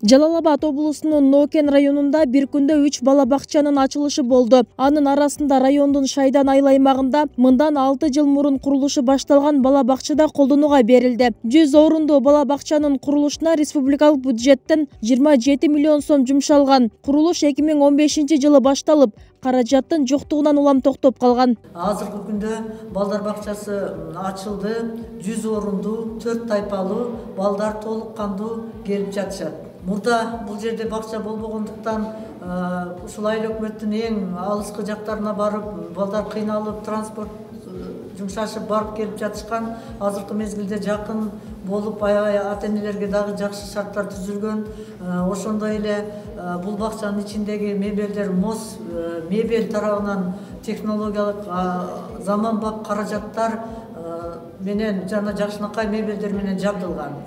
Жалал Абад облусунун Нокен районунда бир күндө 3 бала бакчанын ачылышы болду. Анын арасында райондун Шайдан айыл аймагында мындан 6 жыл мурун курулушу башталган бала бакчада колдонууга берилди. 100 орунду бала бакчанын курулушуна республикалык бюджеттен 27 миллион сом жумшалган. Курулуш 2015 жылы башталып, каражаттын жоктугунан улам токтоп калган. Азыркы күндө балдар бакчасы ачылды. 100 орунду, 4 тайпалуу балдар толук кандуу келип жатышат. Мурда бул жерде бакча болбогондуктан ушул айыл өкмөттүн эң алыскы жактарына барып, балдар кыйналып, транспорт жумшашып барып келип жатышкан. Азыркы мезгилде жакын болуп, аябай ата-энелерге дагы жакшы шарттар түзүлгөн. Ошондой эле бул бакчанын ичиндеги мебелдер МОЗ мебель тарабынан технологиялык заманбап каражаттар менен жана жакшынакай мебелдер менен жабдылган.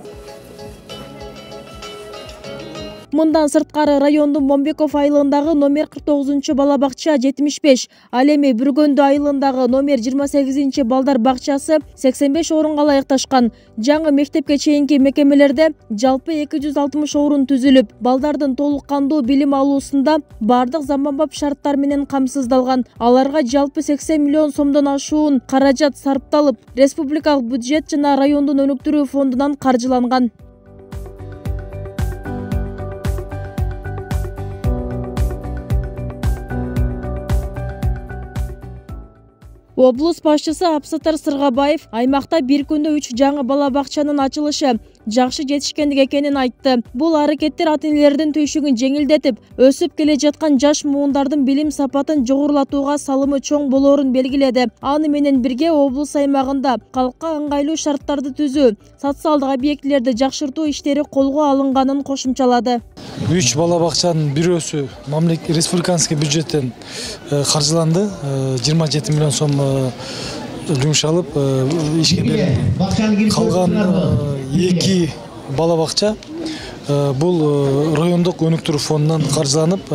Мындан сырткары райондун Момбеков айылындагы номер 49 бала бакча 75, ал эми Бүргөндү айылындагы номер 28 балдар бакчасы 85 орунга ылайыкташкан. Жаңы мектепке чейинки мекемелерде жалпы 260 орун түзүлүп, балдардын толук кандуу билим алуусунда бардык заманбап шарттар менен камсыздалган. Аларга жалпы 80 миллион сомдон ашуун каражат сарпталып, республикалык бюджет жана райондун өнүктүрүү фондунан каржыланган. Облус башчысы Апсатар Сыргабаев аймакта бир күндө 3 жаңы бала бакчанын ачылышы жакшы жетишкендик экенин айтты. Бул аракеттер ата-энелердин түйшүгүн жеңилдетип, өсүп келе жаткан жаш муундардын билим сапатын жогорулатууга салымы чоң болоорун белгиледи. Аны менен бирге облус аймагында калкка ыңгайлуу шарттарды түзүү, социалдык объектилерди жакшыртуу иштери колго алынганын кошумчалады. 3 бала бакчанын бирөөсү республиканский бюджеттен каржыланды. 27 миллион сом жумшалып ишке берилди. Калган 2 бала бакча бул райондук өнүктүрүү фондунан каржыланып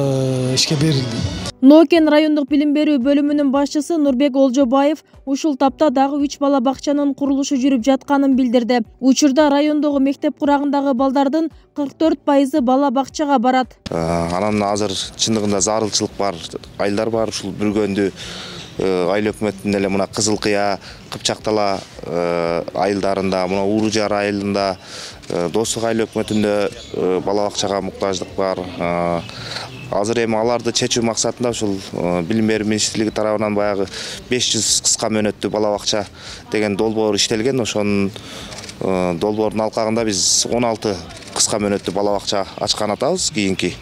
ишке берилди. Нокен райондук билим берүү бөлүмүнүн башчысы Нурбек Олжобаев ушул тапта дагы 3 бала бакчанын курулушу жүрүп жатканын билдирди. Учурда райондогу мектеп курагындагы балдардын 44% бала бакчага барат. Анан азыр чындыгында зарылчылык бар, айылдар бар. Ушул Бүргөндү айыл өкмөтүнүн эле мына Кызыл Кыя, Кыпчактала айылдарында, мына Ууружар айылында, Достук айыл өкмөтүндө бала бакчага муктаждык бар. Азыр эми аларды чечүү максатында ушул билим берүү министрлиги тарабынан баягы 500 кыска мөөнөттүү бала бакча деген долбоор иштелген. Ошонун долбоордун алкагында биз 16 кыска мөөнөттүү бала бакча ачкан атабыз кийинки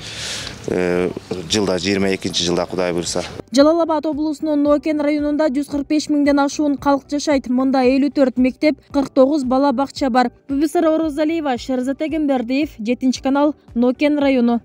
жылда 22 жылда Кудай буйруса. Жалал Абад облусунун Нокен районунда 145 миңден ашуун калк жашайт. Мында 54 мектеп, 49 бала бакча бар. Бибисара Орозалиева, Шерзат Эгембердиев, 7 канал, Нокен району.